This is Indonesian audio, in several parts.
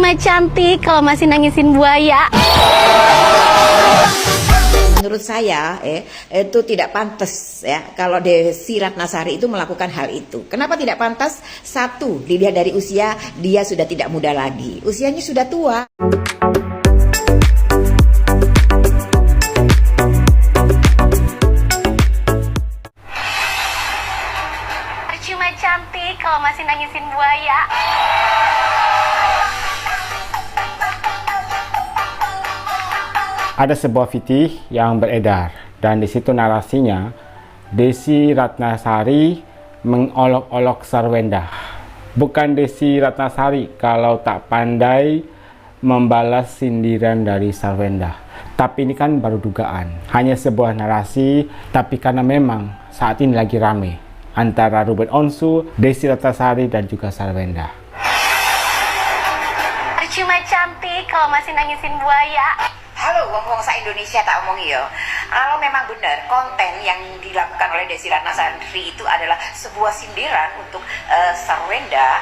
Cuma cantik kalau masih nangisin buaya. Menurut saya itu tidak pantas ya kalau Desi Ratnasari itu melakukan hal itu. Kenapa tidak pantas? Satu, dilihat dari usia, dia sudah tidak muda lagi. Usianya sudah tua. Cuma cantik kalau masih nangisin buaya. Ada sebuah fitih yang beredar dan di situ narasinya Desi Ratnasari mengolok-olok Sarwenda. Bukan Desi Ratnasari kalau tak pandai membalas sindiran dari Sarwenda. Tapi ini kan baru dugaan, hanya sebuah narasi. Tapi karena memang saat ini lagi rame antara Ruben Onsu, Desi Ratnasari dan juga Sarwenda. Cuma cantik kalau masih nangisin buaya. Halo, wong-wong sa-Indonesia tak omong yo. Kalau memang benar konten yang dilakukan oleh Desi Ratnasari itu adalah sebuah sindiran untuk Sarwenda,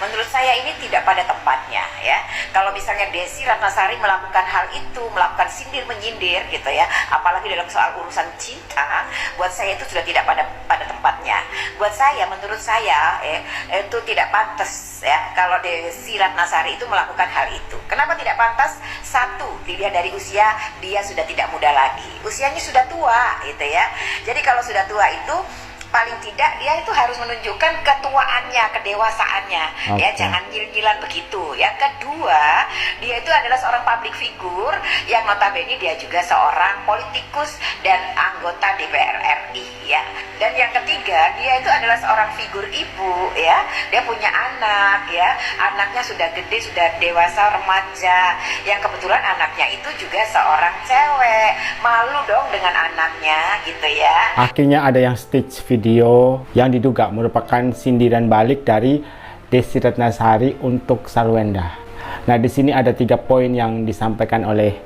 menurut saya ini tidak pada tempatnya ya. Kalau misalnya Desi Ratnasari melakukan hal itu, melakukan sindir menyindir gitu ya, apalagi dalam soal urusan cinta, buat saya itu sudah tidak pada tempatnya. Buat saya, menurut saya itu tidak pantas ya kalau Desi Ratnasari itu melakukan hal itu. Kenapa tidak pantas? Satu, dilihat dari usia, dia sudah tidak muda lagi. Usianya sudah tua gitu ya. Jadi kalau sudah tua itu paling tidak dia itu harus menunjukkan ketuaannya, kedewasaannya. Ya, jangan gil-gilan begitu. Yang kedua, dia itu adalah seorang public figure yang notabene dia juga seorang politikus dan anggota DPR RI ya. Dan yang ketiga, dia itu adalah seorang figur ibu ya. Dia punya anak ya. Anaknya sudah gede, sudah dewasa, remaja. Yang kebetulan anaknya itu juga seorang cewek. Malu dong dengan anaknya gitu ya. Akhirnya ada yang stage video yang diduga merupakan sindiran balik dari Desi Ratnasari untuk Sarwenda. Nah, di sini ada 3 poin yang disampaikan oleh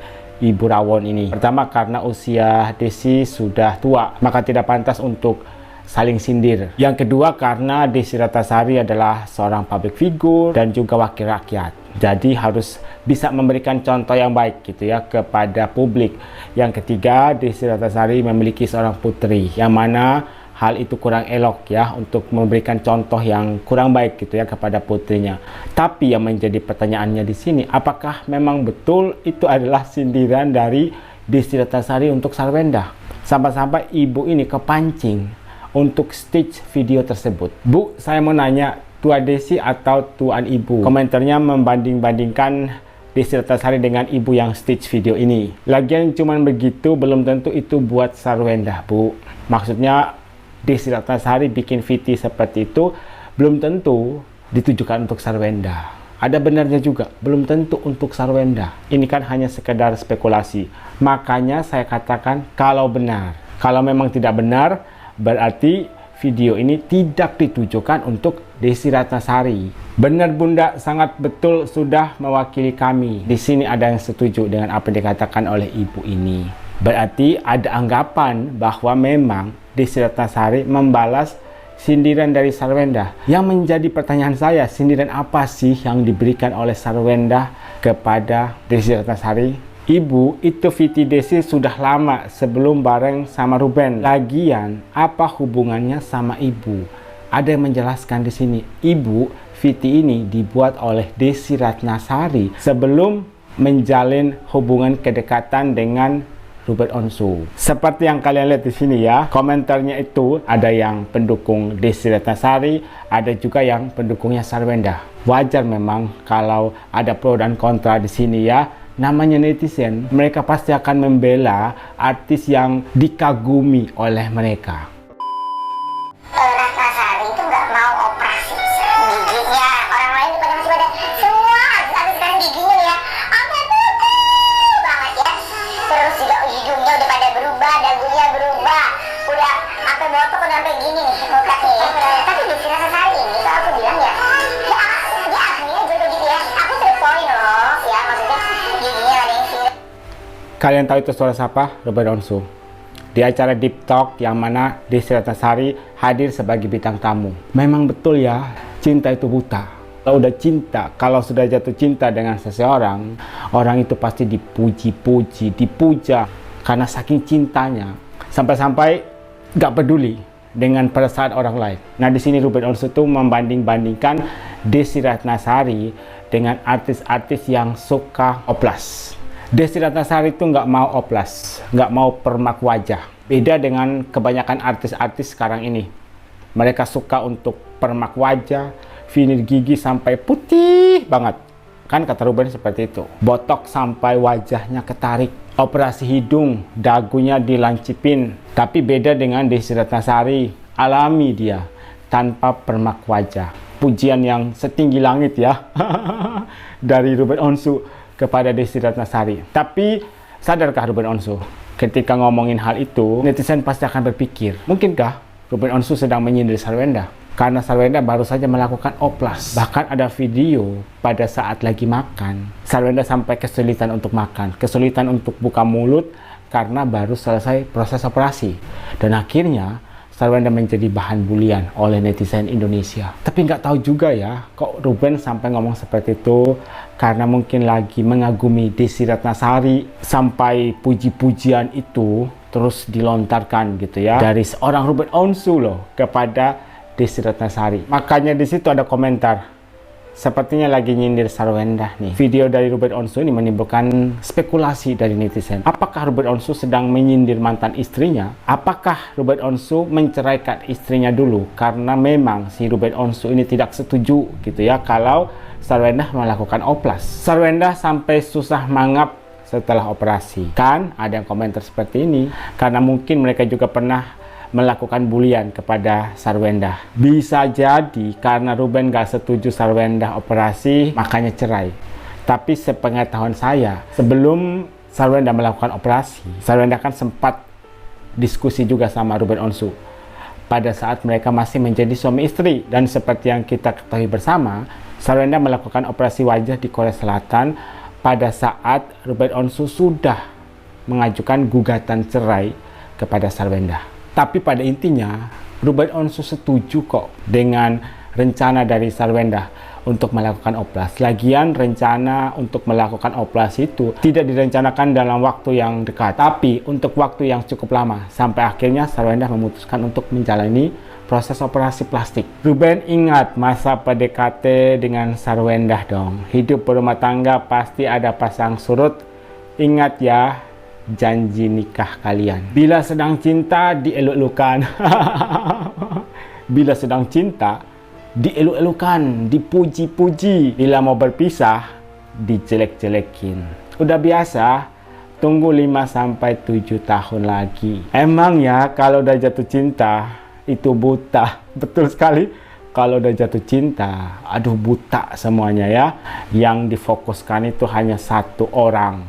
Ibu Rawon ini. Pertama, karena usia Desi sudah tua, maka tidak pantas untuk saling sindir. Yang kedua, karena Desi Ratnasari adalah seorang public figure dan juga wakil rakyat. Jadi harus bisa memberikan contoh yang baik gitu ya kepada publik. Yang ketiga, Desi Ratnasari memiliki seorang putri yang mana hal itu kurang elok ya untuk memberikan contoh yang kurang baik gitu ya kepada putrinya. Tapi yang menjadi pertanyaannya di sini, apakah memang betul itu adalah sindiran dari Desi Ratnasari untuk Sarwenda? Sampai-sampai ibu ini kepancing untuk stage video tersebut. Bu, saya mau nanya, tua Desi atau tuan ibu? Komentarnya membanding-bandingkan Desi Ratnasari dengan ibu yang stage video ini. Lagian cuman begitu belum tentu itu buat Sarwenda, Bu. Maksudnya Desi Ratnasari bikin VT seperti itu belum tentu ditujukan untuk Sarwenda. Ada benarnya juga, belum tentu untuk Sarwenda. Ini kan hanya sekedar spekulasi. Makanya saya katakan kalau benar. Kalau memang tidak benar, berarti video ini tidak ditujukan untuk Desi Ratnasari. Benar Bunda, sangat betul sudah mewakili kami. Di sini ada yang setuju dengan apa yang dikatakan oleh ibu ini. Berarti ada anggapan bahwa memang Desi Ratnasari membalas sindiran dari Sarwenda. Yang menjadi pertanyaan saya, sindiran apa sih yang diberikan oleh Sarwenda kepada Desi Ratnasari? Ibu, itu VT Desi sudah lama sebelum bareng sama Ruben. Lagian, apa hubungannya sama ibu? Ada yang menjelaskan di sini. Ibu, VT ini dibuat oleh Desi Ratnasari sebelum menjalin hubungan kedekatan dengan Ruben Onsu. Seperti yang kalian lihat di sini ya, komentarnya itu ada yang pendukung Desi Ratnasari, ada juga yang pendukungnya Sarwenda. Wajar memang kalau ada pro dan kontra di sini ya. Namanya netizen, mereka pasti akan membela artis yang dikagumi oleh mereka. Ratnasari itu nggak mau operasi giginya, orang lain pada masih pada semua habis sekarang giginya ya, apa putih banget ya. Terus juga hidungnya udah pada berubah, dagunya berubah, udah sampai botok udah sampai gini nih mukanya ya. Tapi Desi Ratnasari ini kalau aku bilang ya, dia aslinya jodoh gitu ya. Aku to the point loh ya, maksudnya giginya ada yang sini. Kalian tahu itu suara siapa? Ruben Onsu. Di acara Deep Talk yang mana Desi Ratnasari hadir sebagai bintang tamu. Memang betul ya, cinta itu buta. Kalau udah cinta, kalau sudah jatuh cinta dengan seseorang, orang itu pasti dipuji-puji, dipuja karena saking cintanya, sampai-sampai gak peduli dengan perasaan orang lain. Nah, di sini Ruben Onsu tuh membanding-bandingkan Desy Ratnasari dengan artis-artis yang suka oplas. Desy Ratnasari itu nggak mau oplas, nggak mau permak wajah. Beda dengan kebanyakan artis-artis sekarang ini. Mereka suka untuk permak wajah, finir gigi sampai putih banget. Kan kata Ruben seperti itu. Botok sampai wajahnya ketarik. Operasi hidung, dagunya dilancipin. Tapi beda dengan Desy Ratnasari. Alami dia, tanpa permak wajah. Pujian yang setinggi langit ya. Dari Ruben Onsu kepada Desy Ratnasari. Tapi sadarkah Ruben Onsu? Ketika ngomongin hal itu, netizen pasti akan berpikir, mungkinkah Ruben Onsu sedang menyindir Sarwenda? Karena Sarwenda baru saja melakukan oplas. Bahkan ada video pada saat lagi makan. Sarwenda sampai kesulitan untuk makan. Kesulitan untuk buka mulut karena baru selesai proses operasi. Dan akhirnya Sarwenda menjadi bahan bulian oleh netizen Indonesia. Tapi nggak tahu juga ya, kok Ruben sampai ngomong seperti itu. Karena mungkin lagi mengagumi Desy Ratnasari. Sampai puji-pujian itu terus dilontarkan gitu ya. Dari seorang Ruben Onsu loh kepada Desy Ratnasari. Makanya di situ ada komentar, sepertinya lagi nyindir Sarwenda nih. Video dari Ruben Onsu ini menimbulkan spekulasi dari netizen. Apakah Ruben Onsu sedang menyindir mantan istrinya? Apakah Ruben Onsu menceraikan istrinya dulu? Karena memang si Ruben Onsu ini tidak setuju gitu ya kalau Sarwenda melakukan oplas. Sarwenda sampai susah mangap setelah operasi. Kan ada yang komentar seperti ini. Karena mungkin mereka juga pernah melakukan bulian kepada Sarwenda. Bisa jadi karena Ruben gak setuju Sarwenda operasi, makanya cerai. Tapi sepengetahuan saya, sebelum Sarwenda melakukan operasi, Sarwenda kan sempat diskusi juga sama Ruben Onsu pada saat mereka masih menjadi suami istri. Dan seperti yang kita ketahui bersama, Sarwenda melakukan operasi wajah di Korea Selatan pada saat Ruben Onsu sudah mengajukan gugatan cerai kepada Sarwenda. Tapi pada intinya, Ruben Onsu setuju kok dengan rencana dari Sarwenda untuk melakukan oplas. Lagian rencana untuk melakukan oplas itu tidak direncanakan dalam waktu yang dekat, tapi untuk waktu yang cukup lama. Sampai akhirnya Sarwenda memutuskan untuk menjalani proses operasi plastik. Ruben ingat masa PDKT dengan Sarwenda dong. Hidup berumah tangga pasti ada pasang surut. Ingat ya, janji nikah kalian. Bila sedang cinta, dieluk-elukan. Bila sedang cinta, dieluk-elukan, dipuji-puji. Bila mau berpisah, dijelek-jelekin. Udah biasa, tunggu 5-7 tahun lagi. Emang ya, kalau udah jatuh cinta, itu buta. Betul sekali. Kalau udah jatuh cinta, aduh buta semuanya ya. Yang difokuskan itu hanya satu orang,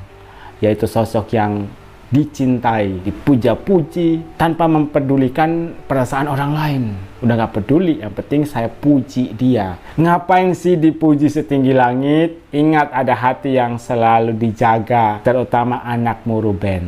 yaitu sosok yang dicintai, dipuja-puji tanpa mempedulikan perasaan orang lain. Udah gak peduli, yang penting saya puji dia. Ngapain sih dipuji setinggi langit? Ingat ada hati yang selalu dijaga, terutama anakmu Ruben.